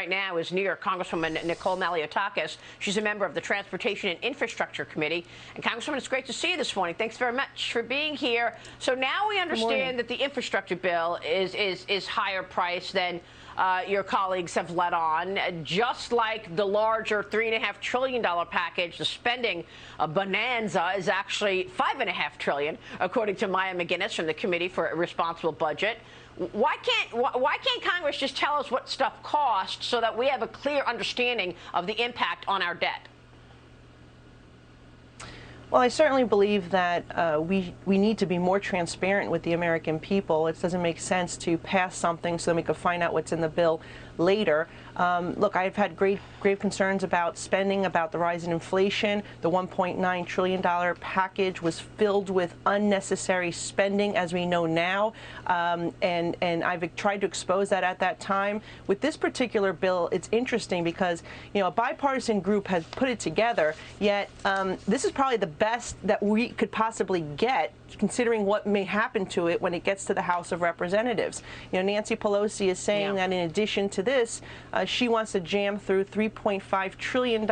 Right now is New York Congresswoman Nicole Malliotakis. She's a member of the Transportation and Infrastructure Committee. And Congresswoman, it's great to see you this morning. Thanks very much for being here. So now we understand that the infrastructure bill is higher priced than your colleagues have let on. Just like the larger $3.5 trillion package, the spending bonanza is actually $5.5 trillion, according to Maya McGuinness from the Committee for a Responsible Budget. Why can't Congress just tell us what stuff costs so that we have a clear understanding of the impact on our debt? Well, I certainly believe that we need to be more transparent with the American people. It doesn't make sense to pass something so that we can find out what's in the bill later. Look, I've had grave concerns about spending, about the rise in inflation. The $1.9 trillion package was filled with unnecessary spending, as we know now, and I've tried to expose that at that time. With this particular bill, it's interesting because, you know, a bipartisan group has put it together, yet this is probably the best that we could possibly get, considering what may happen to it when it gets to the House of Representatives. You know, Nancy Pelosi is saying that in addition to this, she wants to jam through $3.5 trillion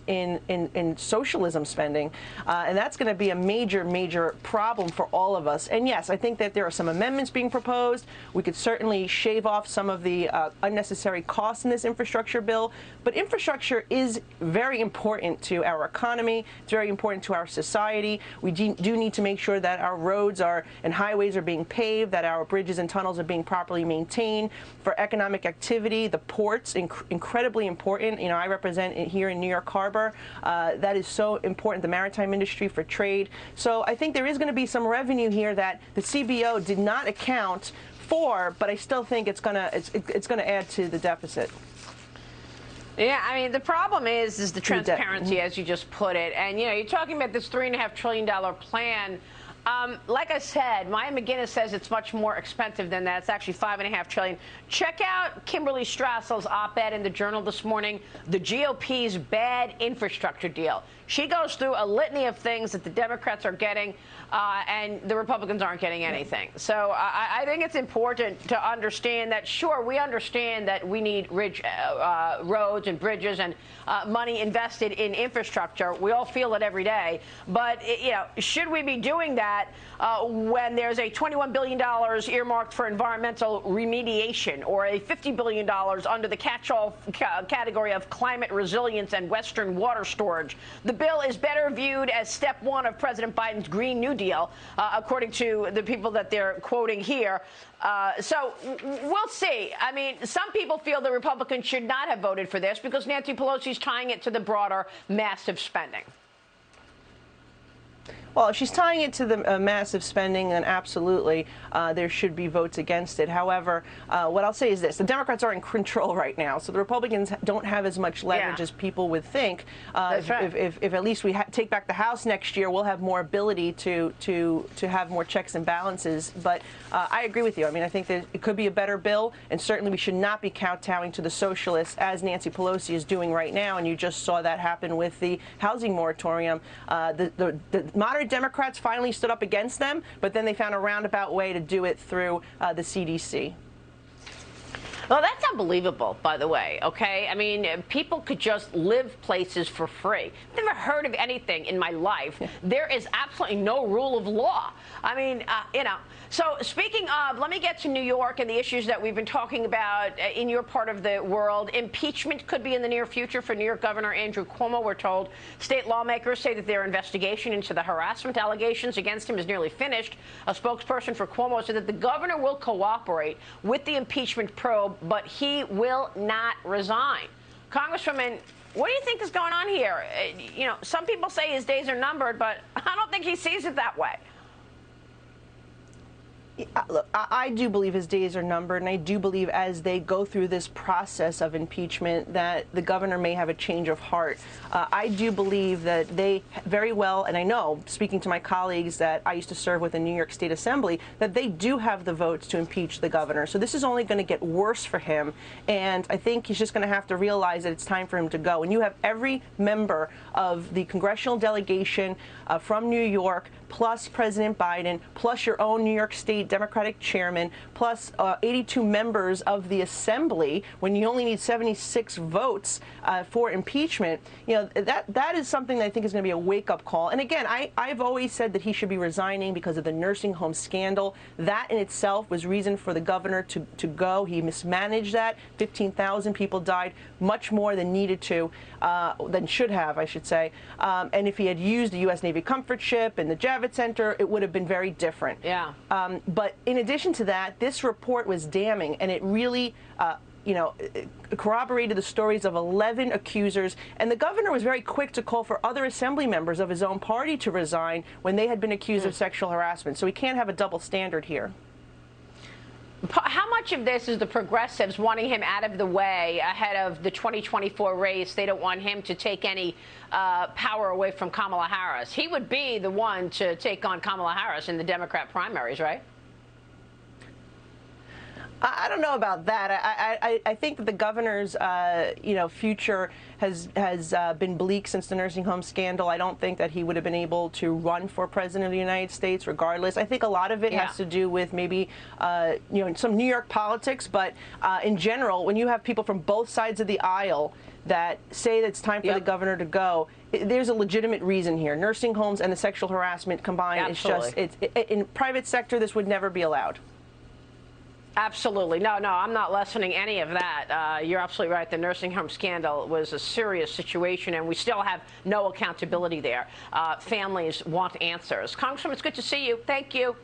in socialism spending, and that's going to be a major problem for all of us. And yes, I think that there are some amendments being proposed. We could certainly shave off some of the unnecessary costs in this infrastructure bill, but infrastructure is very important to our economy. It's very important to our society. We do need to make sure that our roads and highways are being paved, that our bridges and tunnels are being properly maintained. For economic activity, the ports, incredibly important. You know, I represent it here in New York Harbor. That is so important, the maritime industry, for trade. So I think there is going to be some revenue here that the CBO did not account for, but I still think it's going to add to the deficit. Yeah, I mean, the problem is the transparency, as you just put it. And, you know, you're talking about this $3.5 trillion plan. Like I said, Maya McGuinness says it's much more expensive than that. It's actually $5.5 trillion. Check out Kimberly Strassel's op-ed in the Journal this morning, the GOP's bad infrastructure deal. She goes through a litany of things that the Democrats are getting, and the Republicans aren't getting anything. So I think it's important to understand that, sure, we understand that we need roads and bridges and money invested in infrastructure. We all feel it every day. But, you know, should we be doing that when there's a $21 billion earmarked for environmental remediation, or a $50 billion under the catch-all category of climate resilience and Western water storage? The bill is better viewed as step one of President Biden's Green New Deal, according to the people that they're quoting here. So we'll see. I mean, some people feel the Republicans should not have voted for this because Nancy Pelosi's tying it to the broader massive spending. Well, if she's tying it to the massive spending, then absolutely there should be votes against it. However, what I'll say is this. The Democrats are in control right now, so the Republicans don't have as much leverage as people would think. That's right. If at least we take back the House next year, we'll have more ability to have more checks and balances. But I agree with you. I mean, I think that it could be a better bill, and certainly we should not be kowtowing to the socialists, as Nancy Pelosi is doing right now, and you just saw that happen with the housing moratorium. The moderate Democrats finally stood up against them, but then they found a roundabout way to do it through the CDC. Well, that's unbelievable, by the way, okay? I mean, people could just live places for free. I've never heard of anything in my life. There is absolutely no rule of law. I mean, you know. So speaking of, let me get to New York and the issues that we've been talking about in your part of the world. Impeachment could be in the near future for New York Governor Andrew Cuomo, we're told. State lawmakers say that their investigation into the harassment allegations against him is nearly finished. A spokesperson for Cuomo said that the governor will cooperate with the impeachment probe, but he will not resign. Congresswoman, what do you think is going on here? You know, some people say his days are numbered, but I don't think he sees it that way. Look, I do believe his days are numbered, and I do believe as they go through this process of impeachment that the governor may have a change of heart. I do believe that they very well, and I know, speaking to my colleagues that I used to serve with in New York State Assembly, that they do have the votes to impeach the governor. So this is only going to get worse for him, and I think he's just going to have to realize that it's time for him to go. And you have every member of the congressional delegation from New York plus President Biden, plus your own New York State Democratic chairman, plus 82 members of the Assembly, when you only need 76 votes for impeachment, that is something that I think is going to be a wake-up call. And again, I've always said that he should be resigning because of the nursing home scandal. That in itself was reason for the governor to go. He mismanaged that. 15,000 people died, much more than needed to, than should have, I should say. And if he had used the U.S. Navy comfort ship and the Javits Center, it would have been very different. Yeah. But in addition to that, this report was damning, and it really corroborated the stories of 11 accusers. And the governor was very quick to call for other assembly members of his own party to resign when they had been accused of sexual harassment. So we can't have a double standard here. How much of this is the progressives wanting him out of the way ahead of the 2024 race? They don't want him to take any power away from Kamala Harris. He would be the one to take on Kamala Harris in the Democrat primaries, right? I don't know about that. I think that the governor's, future has been bleak since the nursing home scandal. I don't think that he would have been able to run for president of the United States regardless. I think a lot of it has to do with maybe, some New York politics. But in general, when you have people from both sides of the aisle that say that it's time for the governor to go, there's a legitimate reason here. Nursing homes and the sexual harassment combined, Absolutely. in private sector, this would never be allowed. Absolutely. No, I'm not lessening any of that. You're absolutely right. The nursing home scandal was a serious situation, and we still have no accountability there. Families want answers. Congresswoman, it's good to see you. Thank you.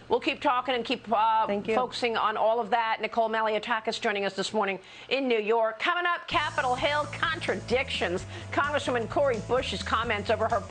We'll keep talking and keep focusing on all of that. Nicole Malliotakis joining us this morning in New York. Coming up, Capitol Hill contradictions. Congresswoman Cori Bush's comments over her